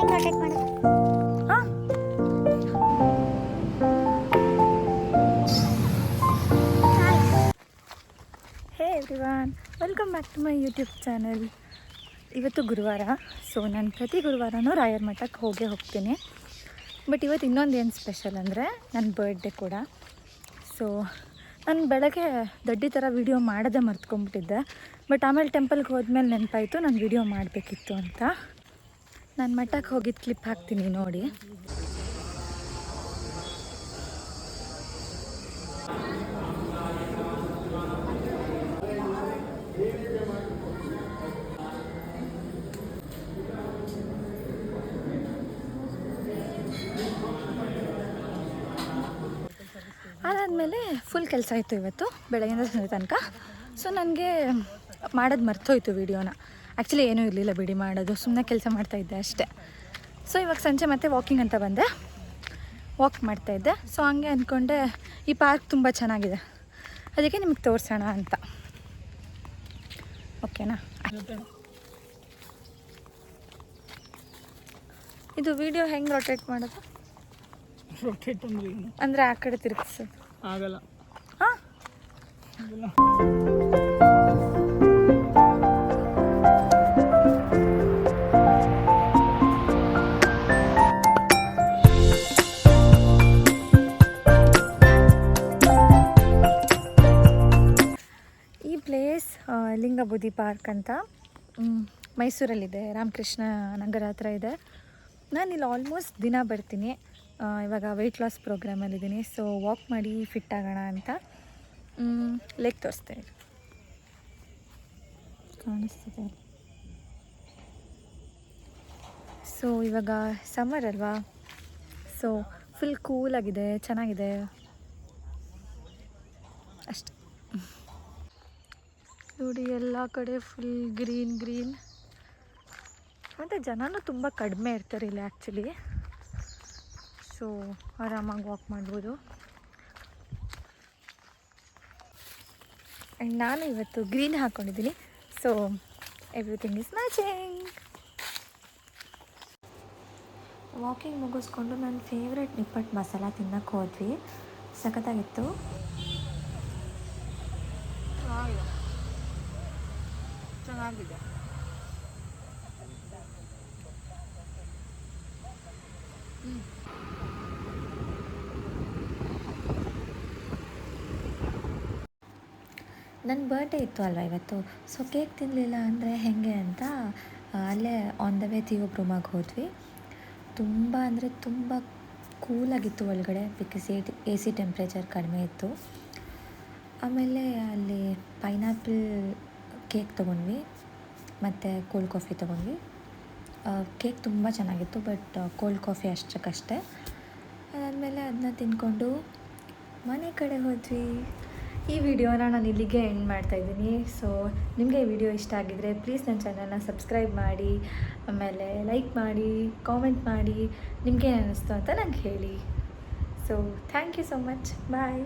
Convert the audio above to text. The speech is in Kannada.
ಹೆಂಗೆ ರೊಟೇಟ್ ಮಾಡೋದು? ಹಾಂ, hey everyone, welcome back to my YouTube channel. ಇವತ್ತು ಗುರುವಾರ, ಸೊ ನಾನು ಪ್ರತಿ ಗುರುವಾರನೂ ರಾಯರ ಮಠಕ್ಕೆ ಹೋಗ್ತೀನಿ. ಬಟ್ ಇವತ್ತು ಇನ್ನೊಂದು ಏನು ಸ್ಪೆಷಲ್ ಅಂದರೆ ನನ್ನ ಬರ್ಡೇ ಕೂಡ. ಸೊ ನಾನು ಬೆಳಗ್ಗೆ ದೊಡ್ಡ ಥರ ವೀಡಿಯೋ ಮಾಡೋದೇ ಮರ್ತ್ಕೊಂಡ್ಬಿಟ್ಟಿದ್ದೆ. ಬಟ್ ಆಮೇಲೆ ಟೆಂಪಲ್ಗೆ ಹೋದ್ಮೇಲೆ ನೆನಪಾಯಿತು ನಾನು ವೀಡಿಯೋ ಮಾಡಬೇಕಿತ್ತು ಅಂತ. ನಾನು ಮಠಕ್ಕೆ ಹೋಗಿದ್ದು ಕ್ಲಿಪ್ ಹಾಕ್ತೀನಿ ನೋಡಿ. ಅದಾದಮೇಲೆ ಫುಲ್ ಕೆಲಸ ಇತ್ತು ಇವತ್ತು ಬೆಳಗ್ಗಿಂದ ಸಂಜೆ ತನಕ. ಸೊ ನನಗೆ ಮಾಡೋದು ಮರ್ತೋಯ್ತು ವೀಡಿಯೋನ. ಆ್ಯಕ್ಚುಲಿ ಏನೂ ಇರಲಿಲ್ಲ ಬಿಡಿ ಮಾಡೋದು, ಸುಮ್ಮನೆ ಕೆಲಸ ಮಾಡ್ತಾಯಿದ್ದೆ ಅಷ್ಟೇ. ಸೊ ಇವಾಗ ಸಂಜೆ ಮತ್ತೆ ವಾಕಿಂಗ್ ಅಂತ ಬಂದೆ, ವಾಕ್ ಮಾಡ್ತಾಯಿದ್ದೆ. ಸೊ ಹಂಗೆ ಅಂದ್ಕೊಂಡೆ ಈ ಪಾರ್ಕ್ ತುಂಬ ಚೆನ್ನಾಗಿದೆ, ಅದಕ್ಕೆ ನಿಮಗೆ ತೋರಿಸೋಣ ಅಂತ. ಓಕೆನಾ? ಇದು ವಿಡಿಯೋ ಹೆಂಗೆ ರೊಟೇಟ್ ಮಾಡೋದು? ರೊಟೇಟ್ ಅಂದರೆ ಆ ಕಡೆ ತಿರುಗಿಸೋದು ಆಗಲ್ಲ. ಹಾಂ, ಈ ಪ್ಲೇಸ್ ಲಿಂಗಬುದಿ ಪಾರ್ಕ್ ಅಂತ ಮೈಸೂರಲ್ಲಿದೆ, ರಾಮಕೃಷ್ಣ ನಗರ ಹತ್ರ ಇದೆ. ನಾನು ಇಲ್ಲಿ ಆಲ್ಮೋಸ್ಟ್ ದಿನ ಬರ್ತೀನಿ. ಇವಾಗ ವೆಯ್ಟ್ ಲಾಸ್ ಪ್ರೋಗ್ರಾಮಲ್ಲಿದ್ದೀನಿ. ಸೊ ವಾಕ್ ಮಾಡಿ ಫಿಟ್ ಆಗೋಣ ಅಂತ. ಲೆಗ್ ತೋರಿಸ್ತೇನೆ, ಕಾಣಿಸ್ತಿದೆ. ಸೊ ಇವಾಗ ಸಮ್ಮರ್ ಅಲ್ವಾ, ಸೊ ಫುಲ್ ಕೂಲಾಗಿದೆ, ಚೆನ್ನಾಗಿದೆ ಅಷ್ಟೆ. ನೋಡಿ ಎಲ್ಲ ಕಡೆ ಫುಲ್ ಗ್ರೀನ್ ಗ್ರೀನ್. ಮತ್ತು ಜನನೂ ತುಂಬ ಕಡಿಮೆ ಇರ್ತಾರೆ ಇಲ್ಲಿ ಆ್ಯಕ್ಚುಲಿ. ಸೊ ಆರಾಮಾಗಿ ವಾಕ್ ಮಾಡ್ಬೋದು. ಆ್ಯಂಡ್ ನಾನು ಇವತ್ತು ಗ್ರೀನ್ ಹಾಕ್ಕೊಂಡಿದ್ದೀನಿ. So everything is matching. Walking ಮುಗಿಸ್ಕೊಂಡು ನನ್ನ ಫೇವ್ರೆಟ್ ನಿಪ್ಪಟ್ಟು ಮಸಾಲ ತಿನ್ನಕ್ಕೆ ಹೋದ್ವಿ. ಸಖತ್ತಾಗಿತ್ತು. ಚೆನ್ನಾಗಿದೆ. ನನ್ನ ಬರ್ಡೇ ಇತ್ತು ಅಲ್ವಾ ಇವತ್ತು. ಸೊ ಕೇಕ್ ತಿನ್ನಲಿಲ್ಲ ಅಂದರೆ ಹೇಗೆ ಅಂತ ಅಲ್ಲೇ ಆನ್ ದ ವೇ ತೀವ್ ರೂಮಾಗಿ ಹೋದ್ವಿ. ತುಂಬ ಅಂದರೆ ತುಂಬ ಕೂಲಾಗಿತ್ತು ಒಳಗಡೆ, ಬಿಕಾಸ್ ಎ ಸಿ ಟೆಂಪ್ರೇಚರ್ ಕಡಿಮೆ ಇತ್ತು. ಆಮೇಲೆ ಅಲ್ಲಿ ಪೈನಾಪಲ್ ಕೇಕ್ ತೊಗೊಂಡ್ವಿ ಮತ್ತು ಕೋಲ್ಡ್ ಕಾಫಿ ತೊಗೊಂಡ್ವಿ. ಕೇಕ್ ತುಂಬ ಚೆನ್ನಾಗಿತ್ತು, ಬಟ್ ಕೋಲ್ಡ್ ಕಾಫಿ ಅಷ್ಟಕ್ಕಷ್ಟೇ. ಅದಾದಮೇಲೆ ಅದನ್ನ ತಿಂದ್ಕೊಂಡು ಮನೆ ಕಡೆ ಹೋದ್ವಿ. ಈ ವಿಡಿಯೋನ ನಾನು ಇಲ್ಲಿಗೆ ಎಂಡ್ ಮಾಡ್ತಾಯಿದ್ದೀನಿ. ಸೊ ನಿಮಗೆ ಈ ವಿಡಿಯೋ ಇಷ್ಟ ಆಗಿದ್ದರೆ ಪ್ಲೀಸ್ ನನ್ನ ಚಾನಲ್ನ ಸಬ್ಸ್ಕ್ರೈಬ್ ಮಾಡಿ, ಆಮೇಲೆ ಲೈಕ್ ಮಾಡಿ, ಕಾಮೆಂಟ್ ಮಾಡಿ, ನಿಮಗೇನು ಅನ್ನಿಸ್ತು ಅಂತ ನಂಗೆ ಹೇಳಿ. So thank you so much. Bye.